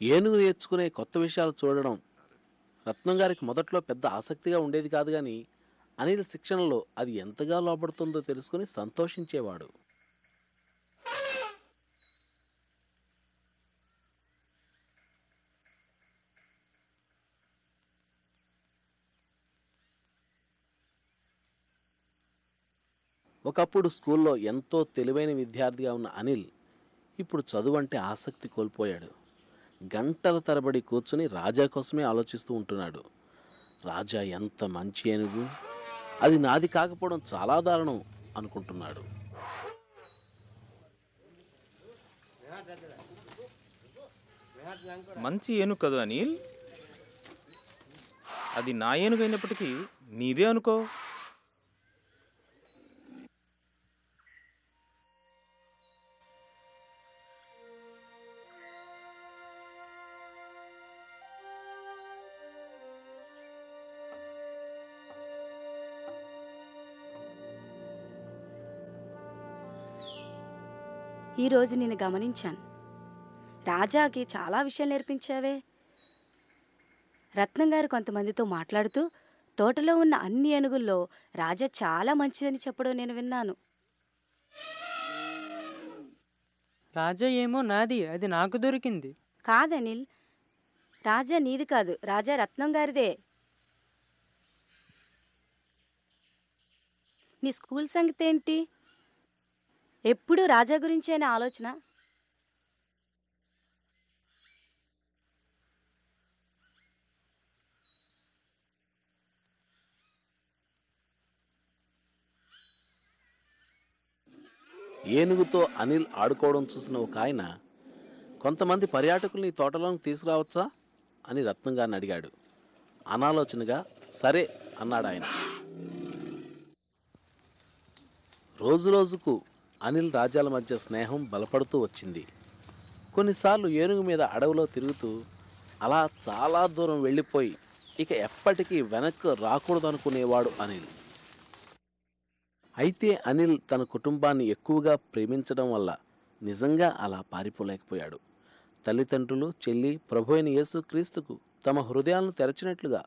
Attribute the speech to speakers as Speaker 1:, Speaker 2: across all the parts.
Speaker 1: ఏనుగు నేర్చుకునే కొత్త విషయాలు చూడడం రత్నం గారికి మొదట్లో పెద్ద ఆసక్తిగా ఉండేది కాదు గాని అనిల్ శిక్షణలో అది ఎంతగా లోపడుతుందో తెలుసుకుని సంతోషించేవాడు. ఒకప్పుడు స్కూల్లో ఎంతో తెలివైన విద్యార్థిగా ఉన్న అనిల్ ఇప్పుడు చదువంటే ఆసక్తి కోల్పోయాడు. గంటల తరబడి కూర్చుని రాజా కోసమే ఆలోచిస్తూ ఉంటున్నాడు. రాజా ఎంత మంచి ఏనుగు, అది నాది కాకపోవడం చాలా దారుణం అనుకుంటున్నాడు.
Speaker 2: మంచి ఏనుగు కదా అనిల్. అది నా ఏనుగు అయినప్పటికీ నీదే అనుకో.
Speaker 3: ఈరోజు నేను గమనించాను. రాజాకి చాలా విషయాలు నేర్పించావే. రత్నం గారు కొంతమందితో మాట్లాడుతూ తోటలో ఉన్న అన్ని ఏనుగుల్లో రాజా చాలా మంచిదని చెప్పడం నేను విన్నాను.
Speaker 4: రాజా ఏమో నాది, అది నాకు దొరికింది.
Speaker 3: కాదనిల్, రాజా నీది కాదు, రాజా రత్నం గారిదే. నీ స్కూల్ సంగతి ఏంటి? ఎప్పుడూ రాజా గురించేనే ఆలోచన.
Speaker 1: ఏనుగుతో అనిల్ ఆడుకోవడం చూసిన ఒక ఆయన, కొంతమంది పర్యాటకుల్ని తోటలోకి తీసుకురావచ్చా అని రత్నం గారిని అడిగాడు. అనాలోచనగా సరే అన్నాడు ఆయన. రోజురోజుకు అనిల్ రాజాల మధ్య స్నేహం బలపడుతూ వచ్చింది. కొన్నిసార్లు ఏనుగు మీద అడవిలో తిరుగుతూ అలా చాలా దూరం వెళ్ళిపోయి ఇక ఎప్పటికీ వెనక్కు రాకూడదనుకునేవాడు అనిల్. అయితే అనిల్ తన కుటుంబాన్ని ఎక్కువగా ప్రేమించడం వల్ల నిజంగా అలా పారిపోలేకపోయాడు. తల్లిదండ్రులు, చెల్లి, ప్రభు అయిన యేసుక్రీస్తుకు తమ హృదయాలను తెరచినట్లుగా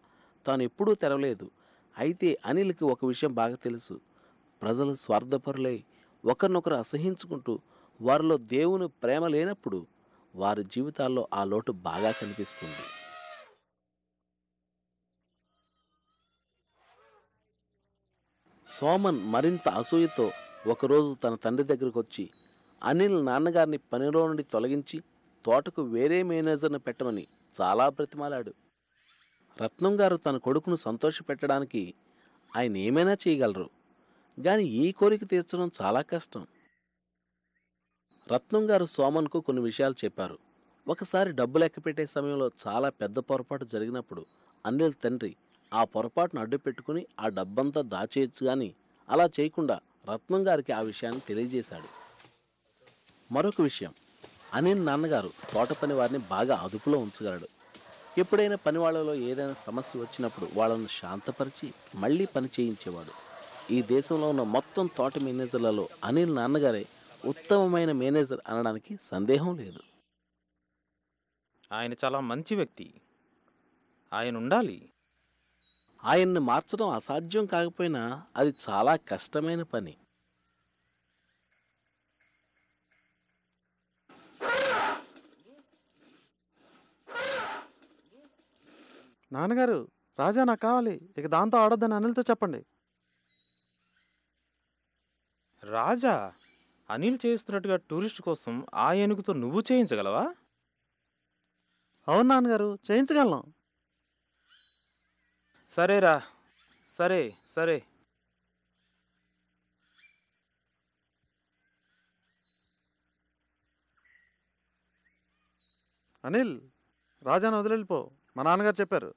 Speaker 1: తాను ఎప్పుడూ తెరవలేదు. అయితే అనిల్కి ఒక విషయం బాగా తెలుసు. ప్రజలు స్వార్థపరులై ఒకరినొకరు అసహించుకుంటూ వారిలో దేవుని ప్రేమ లేనప్పుడు వారి జీవితాల్లో ఆ లోటు బాగా కనిపిస్తుంది. సోమన్ మరింత అసూయతో ఒకరోజు తన తండ్రి దగ్గరకు వచ్చి అనిల్ నాన్నగారిని పనిలో నుండి తొలగించి తోటకు వేరే మేనేజర్ను పెట్టమని చాలా బ్రతిమాలాడు. రత్నం గారు తన కొడుకును సంతోషపెట్టడానికి ఆయన ఏమైనా చేయగలరు, కానీ ఈ కోరిక తీర్చడం చాలా కష్టం. రత్నం గారు సోమన్కు కొన్ని విషయాలు చెప్పారు. ఒకసారి డబ్బు లెక్క పెట్టే సమయంలో చాలా పెద్ద పొరపాటు జరిగినప్పుడు అనిల్ తండ్రి ఆ పొరపాటును అడ్డు పెట్టుకుని ఆ డబ్బంతా దాచేయచ్చు, కానీ అలా చేయకుండా రత్నం గారికి ఆ విషయాన్ని తెలియజేశాడు. మరొక విషయం, అనిల్ నాన్నగారు తోట పని వారిని బాగా అదుపులో ఉంచగలడు. ఎప్పుడైనా పని వాళ్ళలో ఏదైనా సమస్య వచ్చినప్పుడు వాళ్ళను శాంతపరిచి మళ్ళీ పని చేయించేవాడు. ఈ దేశంలో ఉన్న మొత్తం తోట మేనేజర్లలో అనిల్ నాన్నగారే ఉత్తమమైన మేనేజర్ అనడానికి సందేహం లేదు.
Speaker 2: ఆయన చాలా మంచి వ్యక్తి. ఆయన ఉండాలి.
Speaker 1: ఆయన్ని మార్చడం అసాధ్యం కాకపోయినా అది చాలా కష్టమైన పని.
Speaker 5: నాన్నగారు, రాజా నాకు కావాలి, ఇక దాంతో ఆడొద్దని అనిల్తో చెప్పండి.
Speaker 2: రాజా, అనిల్ చేస్తున్నట్టుగా టూరిస్ట్ కోసం ఆ ఏనుగుతో నువ్వు చేయించగలవా?
Speaker 5: అవును నాన్నగారు, చేయించగలను.
Speaker 2: సరేరా, సరే సరే.
Speaker 5: అనిల్, రాజాను వదిలిపో, మా నాన్నగారు చెప్పారు.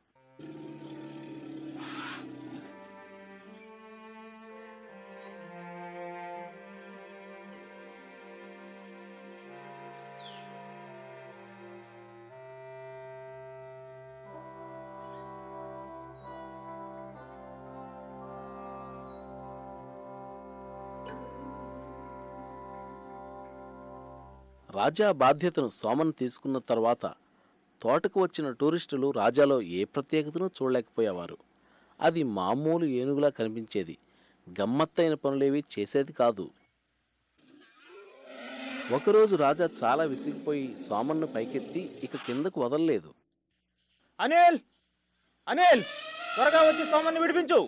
Speaker 1: రాజా బాధ్యతను సోమన్ తీసుకున్న తర్వాత తోటకు వచ్చిన టూరిస్టులు రాజాలో ఏ ప్రత్యేకతను చూడలేకపోయేవారు. అది మామూలు ఏనుగులా కనిపించేది. గమ్మత్తైన పనులేవి చేసేది కాదు. ఒకరోజు రాజా చాలా విసిగిపోయి సోమన్ను పైకెత్తి ఇక కిందకు వదలలేదు.
Speaker 2: అనిల్, అనిల్, త్వరగా వచ్చి సోమన్ని విడిపించు.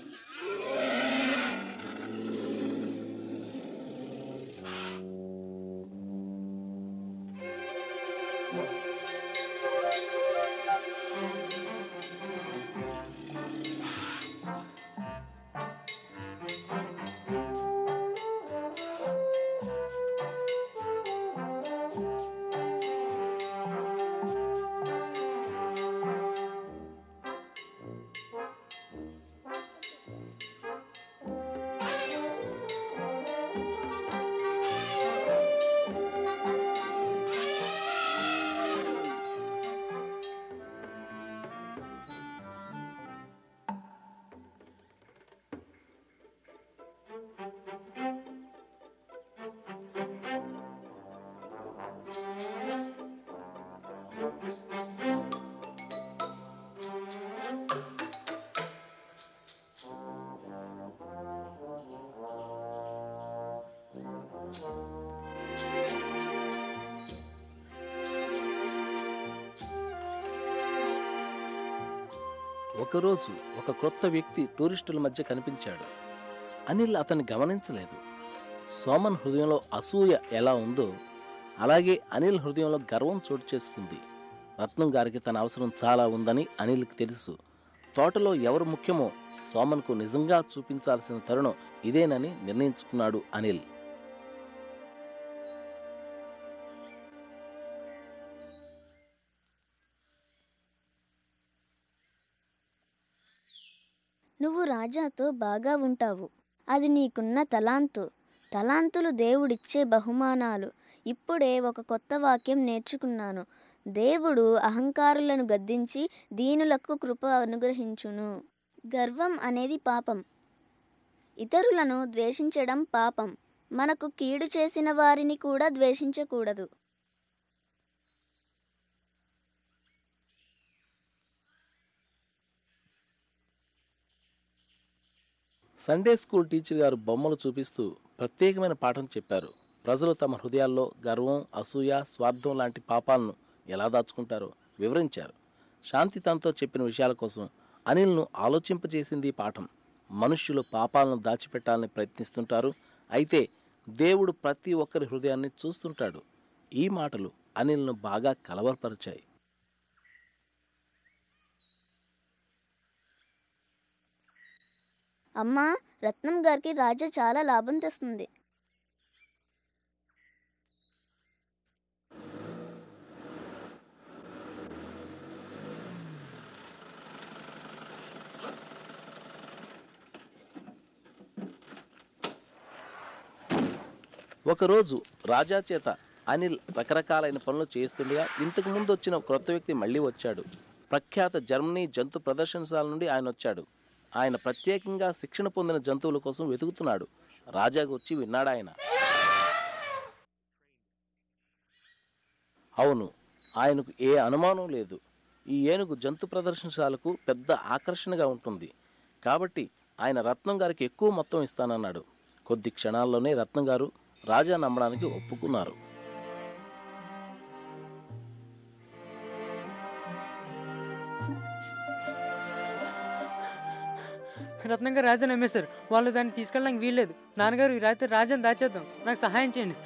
Speaker 1: ఒకరోజు ఒక కొత్త వ్యక్తి టూరిస్టుల మధ్య కనిపించాడు. అనిల్ అతన్ని గమనించలేదు. సోమన్ హృదయంలో అసూయ ఎలా ఉందో అలాగే అనిల్ హృదయంలో గర్వం చోటు చేసుకుంది. రత్నం గారికి తన అవసరం చాలా ఉందని అనిల్కి తెలుసు. తోటలో ఎవరు ముఖ్యమో సోమన్కు నిజంగా చూపించాల్సిన తరుణం ఇదేనని నిర్ణయించుకున్నాడు అనిల్.
Speaker 6: నువ్వు రాజాతో బాగా ఉంటావు. అది నీకున్న తలాంతు. తలాంతులు దేవుడిచ్చే బహుమానాలు. ఇప్పుడే ఒక కొత్త వాక్యం నేర్చుకున్నాను. దేవుడు అహంకారులను గద్దించి దీనులకు కృప అనుగ్రహించును. గర్వం అనేది పాపం. ఇతరులను ద్వేషించడం పాపం. మనకు కీడు చేసిన వారిని కూడా ద్వేషించకూడదు.
Speaker 1: సండే స్కూల్ టీచర్ గారు బొమ్మలు చూపిస్తూ ప్రత్యేకమైన పాఠం చెప్పారు. ప్రజలు తమ హృదయాల్లో గర్వం, అసూయ, స్వార్థం లాంటి పాపాలను ఎలా దాచుకుంటారో వివరించారు. శాంతి తనతో చెప్పిన విషయాల కోసం అనిల్ను ఆలోచింపజేసింది ఈ పాఠం. మనుష్యులు పాపాలను దాచిపెట్టాలని ప్రయత్నిస్తుంటారు, అయితే దేవుడు ప్రతి ఒక్కరి హృదయాన్ని చూస్తుంటాడు. ఈ మాటలు అనిల్ను బాగా కలవరపరిచాయి.
Speaker 6: అమ్మా, రత్నం గారికి రాజా చాలా లాభం తెస్తుంది.
Speaker 1: ఒకరోజు రాజా చేత అనిల్ రకరకాలైన పనులు చేస్తుండగా ఇంతకు ముందు వచ్చిన క్రొత్త వ్యక్తి మళ్ళీ వచ్చాడు. ప్రఖ్యాత జర్మనీ జంతు ప్రదర్శనశాల నుండి ఆయన వచ్చాడు. ఆయన ప్రత్యేకంగా శిక్షణ పొందిన జంతువుల కోసం వెతుకుతున్నాడు. రాజాకు వచ్చి విన్నాడు ఆయన. అవును, ఆయనకు ఏ అనుమానం లేదు. ఈ ఏనుగు జంతు ప్రదర్శనశాలకు పెద్ద ఆకర్షణగా ఉంటుంది. కాబట్టి ఆయన రత్నం గారికి ఎక్కువ మొత్తం ఇస్తానన్నాడు. కొద్ది క్షణాల్లోనే రత్నం గారు రాజా నమ్మడానికి ఒప్పుకున్నారు.
Speaker 4: రత్నంగా రాజా నమ్మేశారు. వాళ్ళు దాన్ని తీసుకెళ్ళడానికి వీల్లేదు. నాన్నగారు ఈ రాత్రి రాజాని దాచేద్దాం. నాకు సహాయం చేయండి.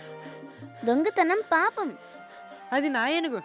Speaker 6: దొంగతనం పాపం.
Speaker 4: అది నా ఏనుగు.